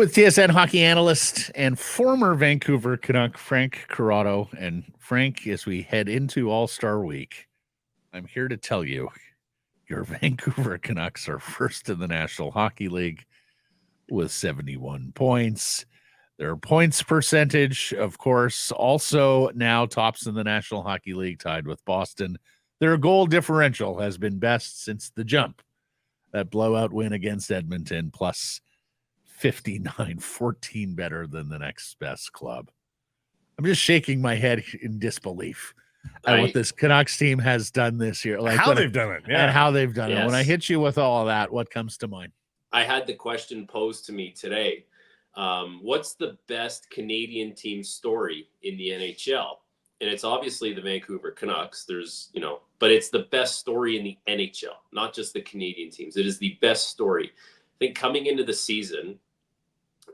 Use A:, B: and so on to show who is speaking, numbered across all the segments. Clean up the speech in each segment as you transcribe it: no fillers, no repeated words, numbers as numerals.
A: With TSN hockey analyst and former Vancouver Canuck Frank Corrado. And Frank, as we head into All-Star Week, I'm here to tell you your Vancouver Canucks are first in the National Hockey League with 71 points. Their points percentage, of course, also now tops in the National Hockey League, tied with Boston. Their goal differential has been best since the jump. That blowout win against Edmonton, plus 59, 14 better than the next best club. I'm just shaking my head in disbelief at what this Canucks team has done this year.
B: Like how they've done it. Yeah.
A: And how they've done it. When I hit you with all of that, what comes to mind?
C: I had the question posed to me today. What's the best Canadian team story in the NHL? And it's obviously the Vancouver Canucks. But it's the best story in the NHL, not just the Canadian teams. It is the best story. I think coming into the season,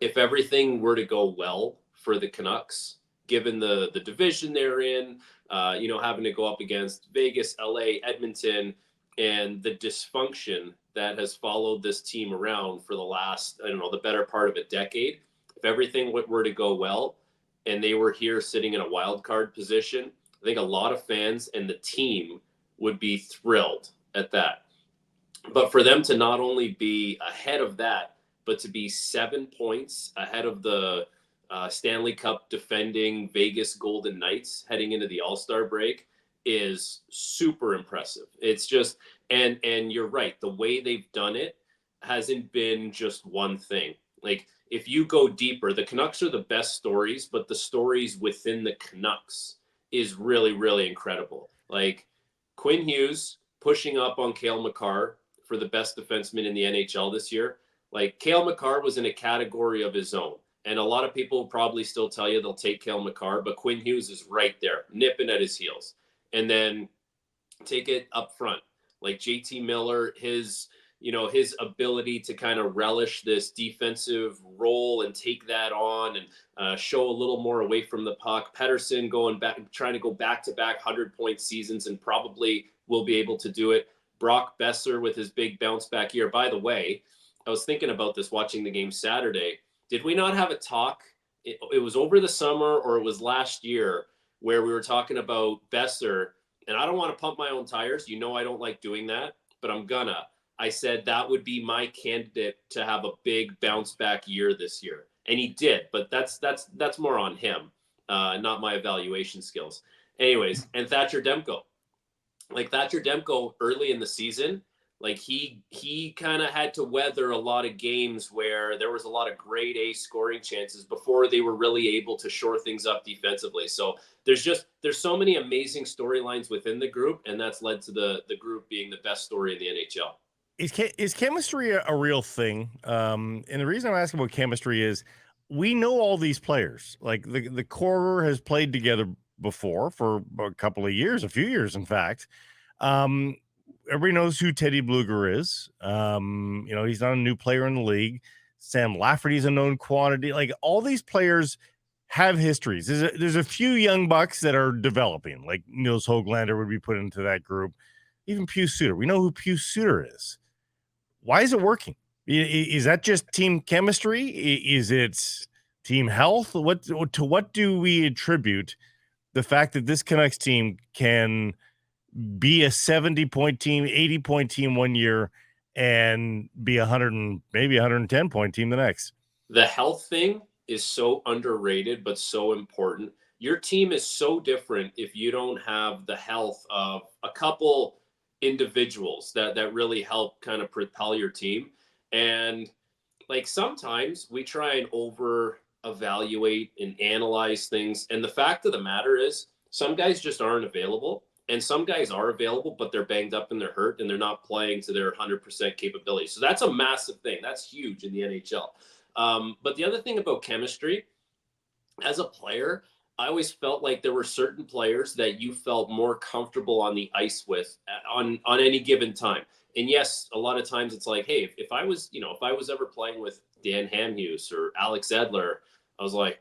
C: if everything were to go well for the Canucks, given the division they're in, having to go up against Vegas, LA, Edmonton, and the dysfunction that has followed this team around for the last, the better part of a decade, if everything were to go well and they were here sitting in a wild card position, I think a lot of fans and the team would be thrilled at that. But for them to not only be ahead of that, but to be 7 points ahead of the Stanley Cup defending Vegas Golden Knights heading into the All-Star break is super impressive. It's just, and you're right, the way they've done it hasn't been just one thing. Like, if you go deeper, the Canucks are the best stories, but the stories within the Canucks is really, really incredible. Like, Quinn Hughes pushing up on Cale Makar for the best defenseman in the NHL this year. Like, Cale Makar was in a category of his own. And a lot of people will probably still tell you they'll take Cale Makar, but Quinn Hughes is right there, nipping at his heels. And then take it up front. Like JT Miller, his ability to kind of relish this defensive role and take that on and show a little more away from the puck. Pettersson going back, trying to go back-to-back 100-point seasons and probably will be able to do it. Brock Boeser with his big bounce-back year. By the way, I was thinking about this watching the game Saturday. Did we not have a talk? It was over the summer or it was last year where we were talking about Besser, and I don't want to pump my own tires. I don't like doing that, but I'm gonna. I said that would be my candidate to have a big bounce back year this year. And he did, but that's more on him, not my evaluation skills. Anyways, and Thatcher Demko. Like Thatcher Demko early in the season, like he kind of had to weather a lot of games where there was a lot of grade A scoring chances before they were really able to shore things up defensively. So there's so many amazing storylines within the group, and that's led to the group being the best story in the NHL.
B: Is chemistry a real thing? And the reason I'm asking about chemistry is we know all these players. Like the core has played together before for a couple of years, a few years, in fact. Everybody knows who Teddy Bluger is. He's not a new player in the league. Sam Lafferty's a known quantity. Like all these players have histories. There's a few young bucks that are developing, like Nils Höglander would be put into that group. Even Pius Suter. We know who Pius Suter is. Why is it working? Is that just team chemistry? Is it team health? To what do we attribute the fact that this Canucks team can be a 70-point team, 80-point team one year, and be 100 and maybe 110-point team the next?
C: The health thing is so underrated, but so important. Your team is so different if you don't have the health of a couple individuals that really help kind of propel your team. And like sometimes we try and over evaluate and analyze things. And the fact of the matter is some guys just aren't available. And some guys are available, but they're banged up and they're hurt and they're not playing to their 100% capability. So that's a massive thing. That's huge in the NHL. But the other thing about chemistry, as a player, I always felt like there were certain players that you felt more comfortable on the ice with on any given time. And yes, a lot of times it's like, hey, if I was ever playing with Dan Hamhuis or Alex Edler, I was like,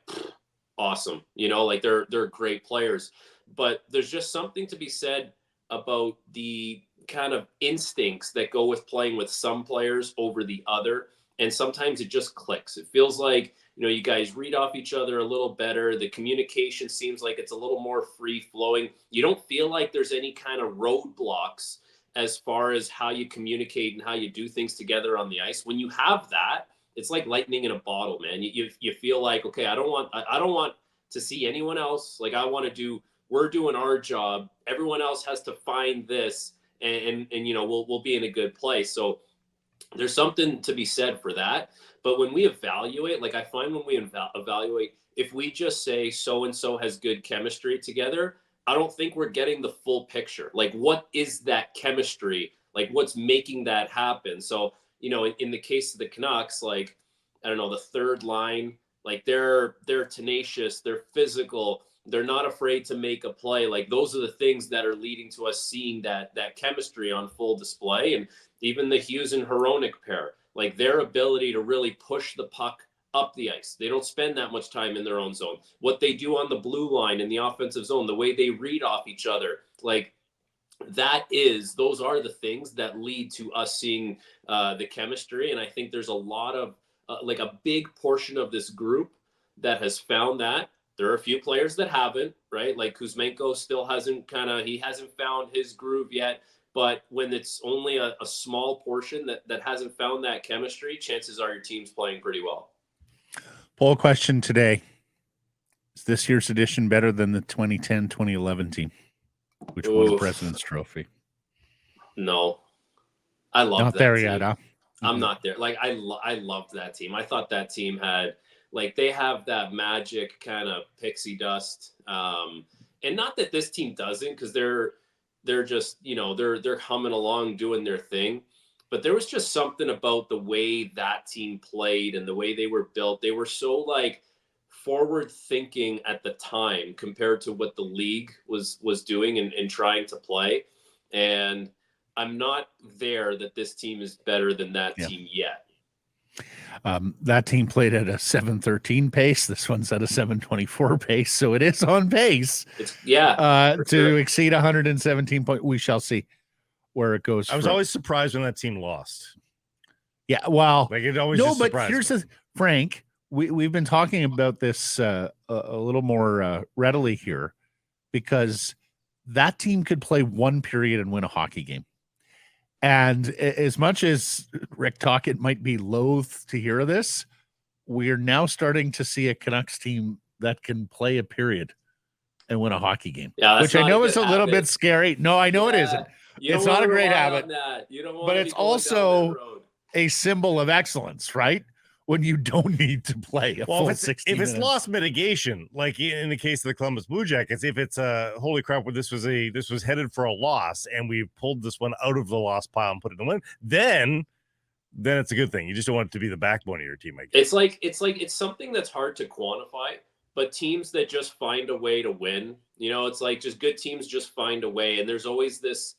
C: awesome. Like they're great players. But there's just something to be said about the kind of instincts that go with playing with some players over the other. and sometimes it just clicks. It feels like, you guys read off each other a little better. The communication seems like it's a little more free flowing. You don't feel like there's any kind of roadblocks as far as how you communicate and how you do things together on the ice. When you have that, it's like lightning in a bottle, man. You feel like, okay, I don't want to see anyone else. Like, we're doing our job. Everyone else has to find this, and we'll be in a good place. So there's something to be said for that. But when we evaluate, like, I find when we evaluate, if we just say so and so has good chemistry together, I don't think we're getting the full picture. Like, what is that chemistry? Like, what's making that happen? So, in the case of the Canucks, like, I don't know, the third line, like, they're tenacious, they're physical, they're not afraid to make a play. Like, those are the things that are leading to us seeing that chemistry on full display. And even the Hughes and Hronek pair, like, their ability to really push the puck up the ice. They don't spend that much time in their own zone. What they do on the blue line in the offensive zone, the way they read off each other, like, those are the things that lead to us seeing the chemistry. And I think there's a lot of like a big portion of this group that has found that. There are a few players that haven't, right? Like Kuzmenko still hasn't found his groove yet. But when it's only a small portion that hasn't found that chemistry, chances are your team's playing pretty well.
A: Poll question today. Is this year's edition better than the 2010-2011 team, which won the President's Trophy?
C: No. I love that
A: Not there
C: team.
A: Yet, huh?
C: I'm not there. Like, I loved that team. I thought that team had, like, they have that magic kind of pixie dust. And not that this team doesn't, because they're just, they're humming along doing their thing. But there was just something about the way that team played and the way they were built. They were so, like, forward thinking at the time compared to what the league was doing and trying to play. And I'm not there that this team is better than that team yet.
A: That team played at a 7:13 pace. This one's at a 7:24 pace. So it is on pace to exceed 117 points. We shall see where it goes.
B: I was always surprised when that team lost.
A: Yeah, well,
B: like, it always
A: no, but here's the Frank. We've been talking about this a little more readily here, because that team could play one period and win a hockey game. And as much as Rick Tocchet might be loath to hear this, we're now starting to see a Canucks team that can play a period and win a hockey game, which I know is a little bit scary. No, I know it isn't. It's not a great habit, but it's also a symbol of excellence, right? When you don't need to play a full 60 minutes.
B: If it's loss mitigation, like in the case of the Columbus Blue Jackets, if it's holy crap, this was headed for a loss and we pulled this one out of the loss pile and put it in the win, then it's a good thing. You just don't want it to be the backbone of your team, I guess.
C: It's something that's hard to quantify, but teams that just find a way to win, it's like just good teams just find a way. And there's always this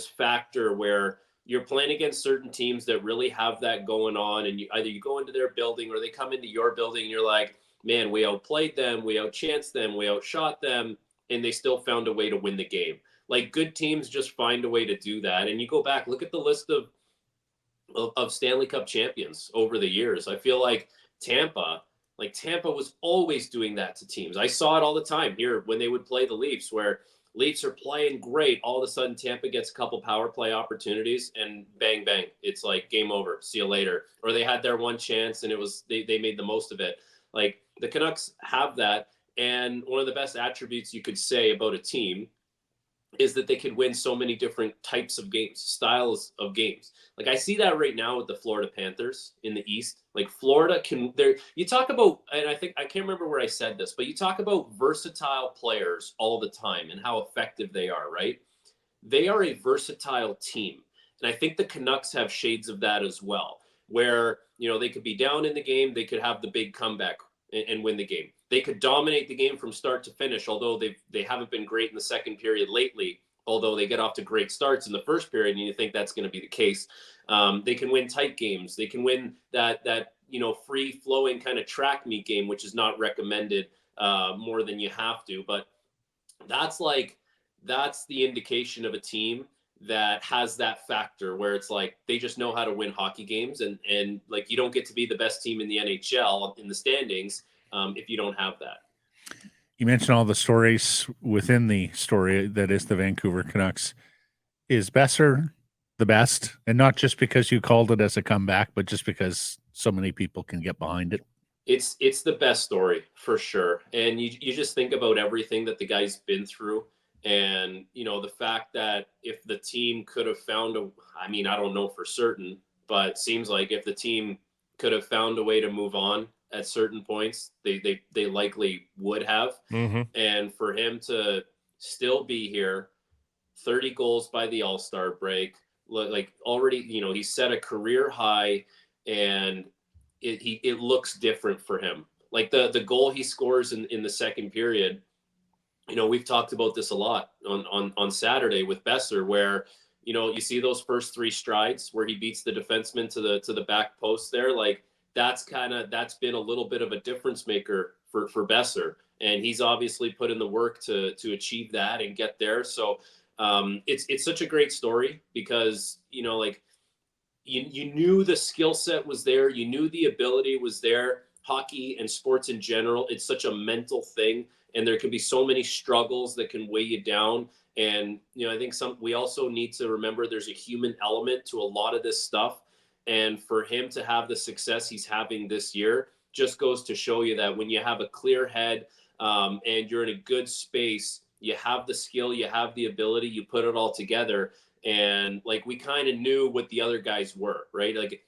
C: factor where you're playing against certain teams that really have that going on, and either you go into their building or they come into your building and you're like, man, we outplayed them, we outchanced them, we outshot them, and they still found a way to win the game. Like, good teams just find a way to do that. And you go back, look at the list of Stanley Cup champions over the years. I feel like Tampa was always doing that to teams. I saw it all the time here when they would play the Leafs, where Leafs are playing great. All of a sudden, Tampa gets a couple power play opportunities, and bang, bang. It's like game over. See you later. Or they had their one chance, and it was they made the most of it. Like, the Canucks have that, and one of the best attributes you could say about a team is that they could win so many different types of games, styles of games. Like, I see that right now with the Florida Panthers in the East. Like, Florida you talk about, and I can't remember where I said this, but you talk about versatile players all the time and how effective they are, right? They are a versatile team. And I think the Canucks have shades of that as well, where, they could be down in the game, they could have the big comeback and win the game. They could dominate the game from start to finish, although they haven't been great in the second period lately, although they get off to great starts in the first period, and you think that's going to be the case. They can win tight games. They can win that free-flowing kind of track meet game, which is not recommended more than you have to. But that's the indication of a team that has that factor where it's like they just know how to win hockey games, and like you don't get to be the best team in the NHL in the standings if you don't have that.
A: You mentioned all the stories within the story that is the Vancouver Canucks. Is Besser the best? And not just because you called it as a comeback, but just because so many people can get behind it.
C: It's the best story for sure. And you just think about everything that the guy's been through. And, you know, the fact that if the team could have found I mean, I don't know for certain, but it seems like if the team could have found a way to move on at certain points, they likely would have.
B: Mm-hmm.
C: And for him to still be here, 30 goals by the All-Star break, like already, you know, he set a career high, and it looks different for him. Like the goal he scores in the second period, you know, we've talked about this a lot on Saturday with Besser, where, you know, you see those first 3 strides where he beats the defenseman to the back post there. Like that's been a little bit of a difference maker for Besser. And he's obviously put in the work to achieve that and get there. So it's such a great story because, you know, like you knew the skill set was there. You knew the ability was there. Hockey and sports in general, it's such a mental thing. And there can be so many struggles that can weigh you down. And, you know, I think we also need to remember there's a human element to a lot of this stuff. And for him to have the success he's having this year just goes to show you that when you have a clear head and you're in a good space, you have the skill, you have the ability, you put it all together. And like we kind of knew what the other guys were, right? Like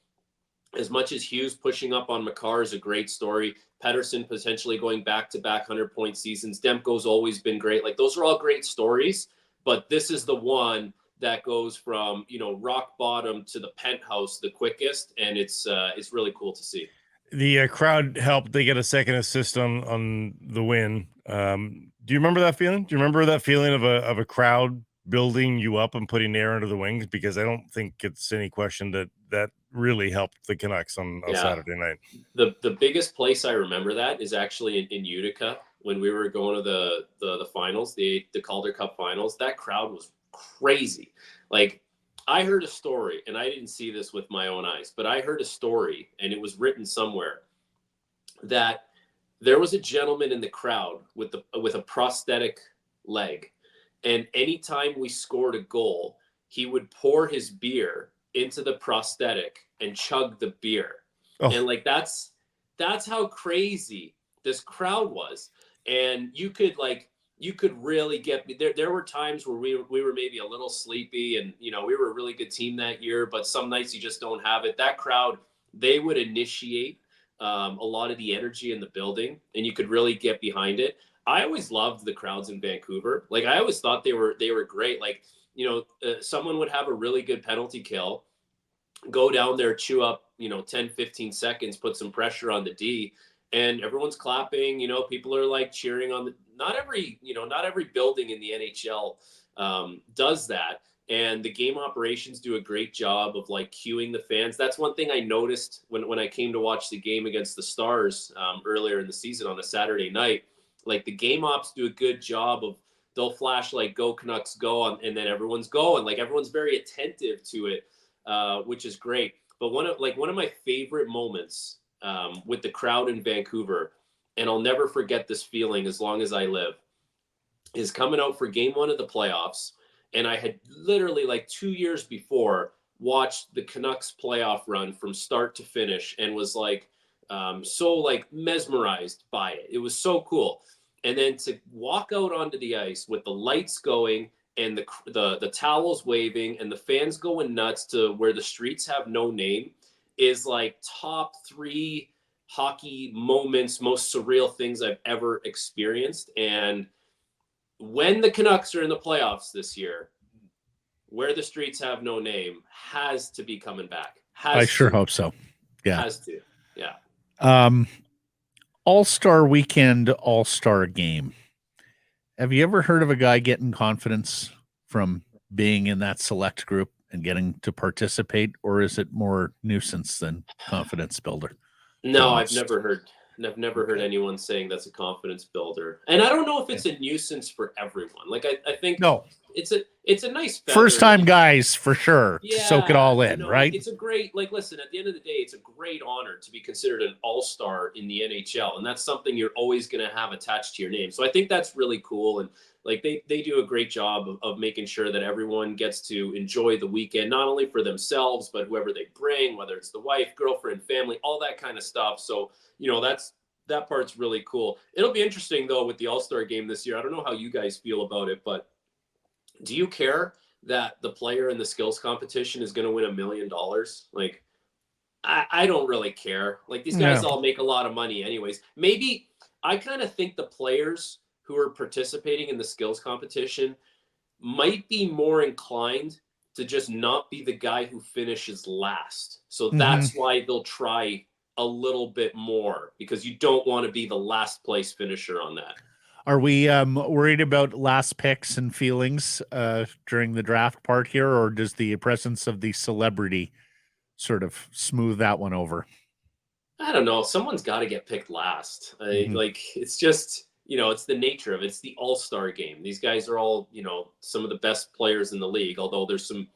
C: as much as Hughes pushing up on Makar is a great story, Pettersson potentially going back-to-back 100-point seasons, Demko's always been great. Like those are all great stories, but this is the one that goes from, you know, rock bottom to the penthouse the quickest, and it's really cool to see.
B: The crowd helped. They get a second assist on the win. Do you remember that feeling? Do you remember that feeling of a crowd building you up and putting air under the wings? Because I don't think it's any question that really helped the Canucks on Saturday night.
C: The biggest place I remember that is actually in Utica when we were going to the finals, the Calder Cup finals. That crowd was crazy. Like I heard a story, and I didn't see this with my own eyes, but I heard a story, and it was written somewhere that there was a gentleman in the crowd with a prosthetic leg, and anytime we scored a goal, he would pour his beer into the prosthetic and chug the beer. Oh. And like that's how crazy this crowd was. And you could really get me there were times where we were maybe a little sleepy, and you know we were a really good team that year, but some nights you just don't have it. That crowd, they would initiate a lot of the energy in the building, and you could really get behind it. I always loved the crowds in Vancouver. Like I always thought they were great. Like, you know, someone would have a really good penalty kill, go down there, chew up, you know, 10, 15 seconds, put some pressure on the D, and everyone's clapping, you know, people are like cheering on not every building in the NHL does that. And the game operations do a great job of like cueing the fans. That's one thing I noticed when I came to watch the game against the Stars earlier in the season on a Saturday night. Like the game ops do a good job of, they'll flash like "Go Canucks go" and then everyone's going. Like everyone's very attentive to it, which is great. But one of my favorite moments with the crowd in Vancouver, and I'll never forget this feeling as long as I live, is coming out for Game 1 of the playoffs. And I had literally like 2 years before watched the Canucks playoff run from start to finish and was like so like mesmerized by it. It was so cool. And then to walk out onto the ice with the lights going and the towels waving and the fans going nuts to Where the Streets Have No Name is like top 3 hockey moments, most surreal things I've ever experienced. And when the Canucks are in the playoffs this year, Where the Streets Have No Name has to be coming back.
A: I sure hope so. Yeah.
C: Has to. Yeah.
A: All-Star Weekend, All-Star Game. Have you ever heard of a guy getting confidence from being in that select group and getting to participate, or is it more nuisance than confidence builder?
C: No, I've never heard anyone saying that's a confidence builder. And I don't know if it's a nuisance for everyone. Like I think
A: no.
C: it's a nice feather.
A: First time guys for sure to soak it all in, right?
C: It's a great, like, listen, at the end of the day, it's a great honor to be considered an all-star in the NHL. And that's something you're always going to have attached to your name. So I think that's really cool. And like they do a great job of making sure that everyone gets to enjoy the weekend, not only for themselves, but whoever they bring, whether it's the wife, girlfriend, family, all that kind of stuff. So, that part's really cool. It'll be interesting though with the All-Star game this year. I don't know how you guys feel about it, but do you care that the player in the skills competition is going to win $1 million? Like, I don't really care. Like, these guys all make a lot of money anyways. Maybe I kind of think the players who are participating in the skills competition might be more inclined to just not be the guy who finishes last. So that's why they'll try a little bit more, because you don't want to be the last place finisher on that.
A: Are we worried about last picks and feelings during the draft part here, or does the presence of the celebrity sort of smooth that one over?
C: I don't know. Someone's got to get picked last. Like, it's just, it's the nature of it. It's the all-star game. These guys are all, some of the best players in the league, although there's some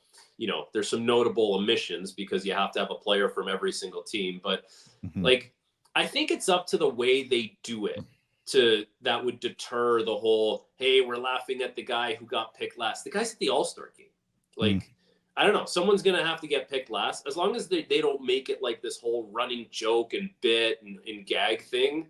C: notable omissions because you have to have a player from every single team. But like, I think it's up to the way they do it that would deter the whole, hey, we're laughing at the guy who got picked last. The guy's at the All-Star game. Like, I don't know. Someone's going to have to get picked last. As long as they don't make it like this whole running joke and bit and gag thing.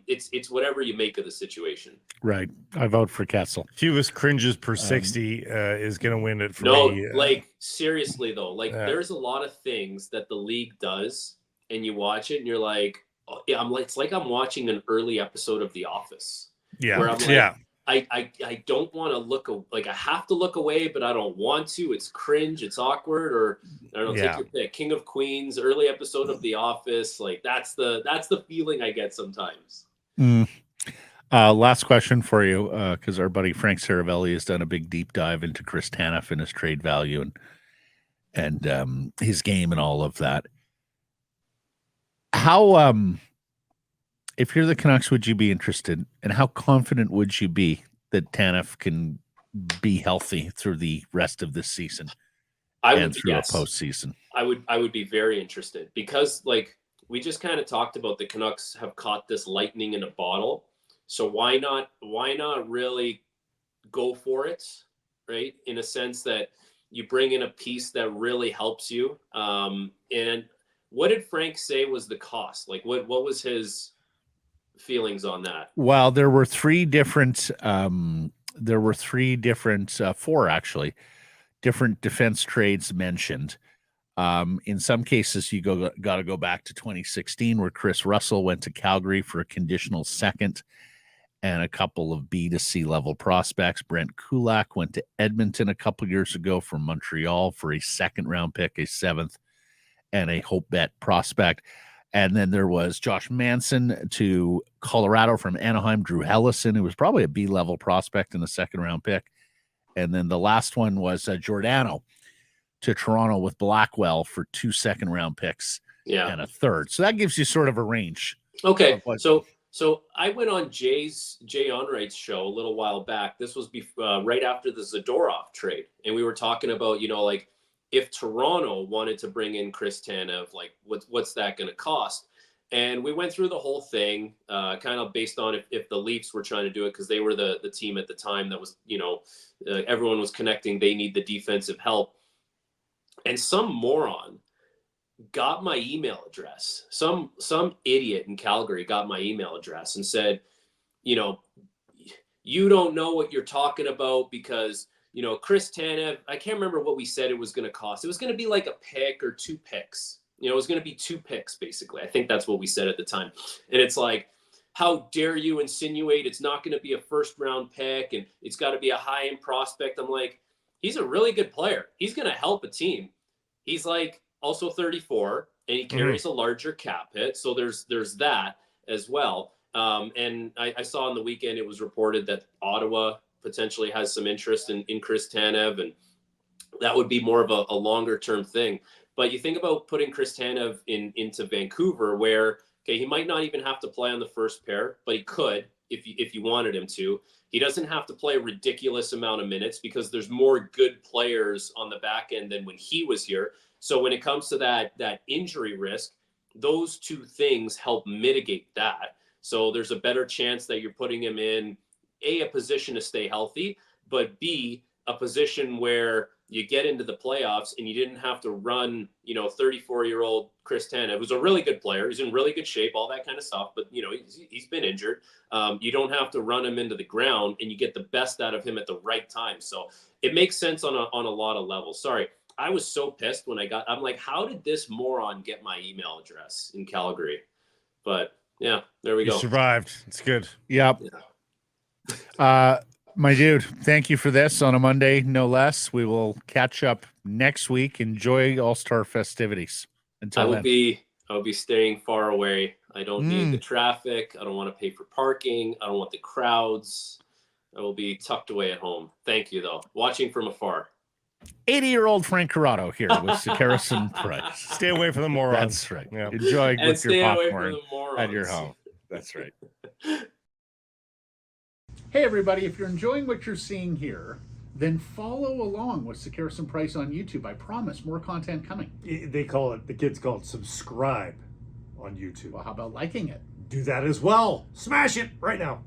C: It's whatever you make of the situation.
A: Right. I vote for Kessel.
B: Fewest cringes per 60 is going to win it for me.
C: Like, seriously, though. Like, there's a lot of things that the league does, and you watch it, and you're like, oh, yeah, it's like I'm watching an early episode of The Office.
B: Yeah.
C: Where I'm like, I don't want to look, like, I have to look away, but I don't want to. It's cringe. It's awkward. Or I don't know, take your pick. King of Queens, early episode of The Office. Like, that's the feeling I get sometimes.
A: Last question for you, because our buddy Frank Saravelli has done a big deep dive into Chris Tanev and his trade value and his game and all of that. How, if you're the Canucks, would you be interested, and how confident would you be that Tanev can be healthy through the rest of this season and through a postseason? I
C: would be very interested, because, like, we just kind of talked about, the Canucks have caught this lightning in a bottle. So why not really go for it, right? In a sense that you bring in a piece that really helps you. And what did Frank say was the cost? Like, what was his feelings on that?
A: Well, there were four actually different defense trades mentioned. In some cases, you got to go back to 2016, where Chris Russell went to Calgary for a conditional second and a couple of B to C level prospects. Brent Kulak went to Edmonton a couple years ago from Montreal for a second round pick, a seventh, and a hope bet prospect. And then there was Josh Manson to Colorado from Anaheim, Drew Hellison, who was probably a B level prospect and a second round pick. And then the last one was Giordano to Toronto with Blackwell for 2 second round picks and a third. So that gives you sort of a range.
C: Okay. So I went on Jay Onright's show a little while back. This was right after the Zadorov trade. And we were talking about, like, if Toronto wanted to bring in Chris Tanev, like, what's that going to cost? And we went through the whole thing, kind of based on if the Leafs were trying to do it, because they were the team at the time that was, everyone was connecting. They need the defensive help. And some moron got my email address. Some idiot in Calgary got my email address and said, you don't know what you're talking about, because, Chris Tanev, I can't remember what we said it was going to cost. It was going to be like a pick or 2 picks. It was going to be 2 picks, basically. I think that's what we said at the time. And it's like, how dare you insinuate it's not going to be a first round pick and it's got to be a high end prospect? I'm like, he's a really good player. He's going to help a team. He's like also 34 and he carries a larger cap hit. So there's that as well. And I saw on the weekend, it was reported that Ottawa potentially has some interest in Chris Tanev, and that would be more of a longer term thing. But you think about putting Chris Tanev into Vancouver, where, okay, he might not even have to play on the first pair, but he could if you wanted him to. He doesn't have to play a ridiculous amount of minutes because there's more good players on the back end than when he was here. So when it comes to that injury risk, those two things help mitigate that. So there's a better chance that you're putting him in a position to stay healthy, but B, a position where you get into the playoffs and you didn't have to run, 34-year-old Chris Tanev, who's a really good player. He's in really good shape, all that kind of stuff. But, he's been injured. You don't have to run him into the ground, and you get the best out of him at the right time. So it makes sense on a lot of levels. Sorry, I was so pissed when I'm like, how did this moron get my email address in Calgary? But yeah, there we go.
B: You survived. It's good.
A: Yep. My dude, thank you for this on a Monday, no less. We will catch up next week. Enjoy All-Star festivities. Until then.
C: I will be staying far away. I don't need the traffic. I don't want to pay for parking. I don't want the crowds. I will be tucked away at home. Thank you, though. Watching from afar.
A: 80-year-old Frank Corrado here with Sekeres and Price.
B: Stay away from the morons.
A: That's right.
B: Yeah.
A: Enjoy
C: And
A: with your
C: stay away
A: popcorn
C: from the morons.
A: at your home. That's right. Hey, everybody. If you're enjoying what you're seeing here, then follow along with Sekeres and Price on YouTube. I promise more content coming.
D: The kids call it subscribe on YouTube.
A: Well, how about liking it?
D: Do that as well. Smash it right now.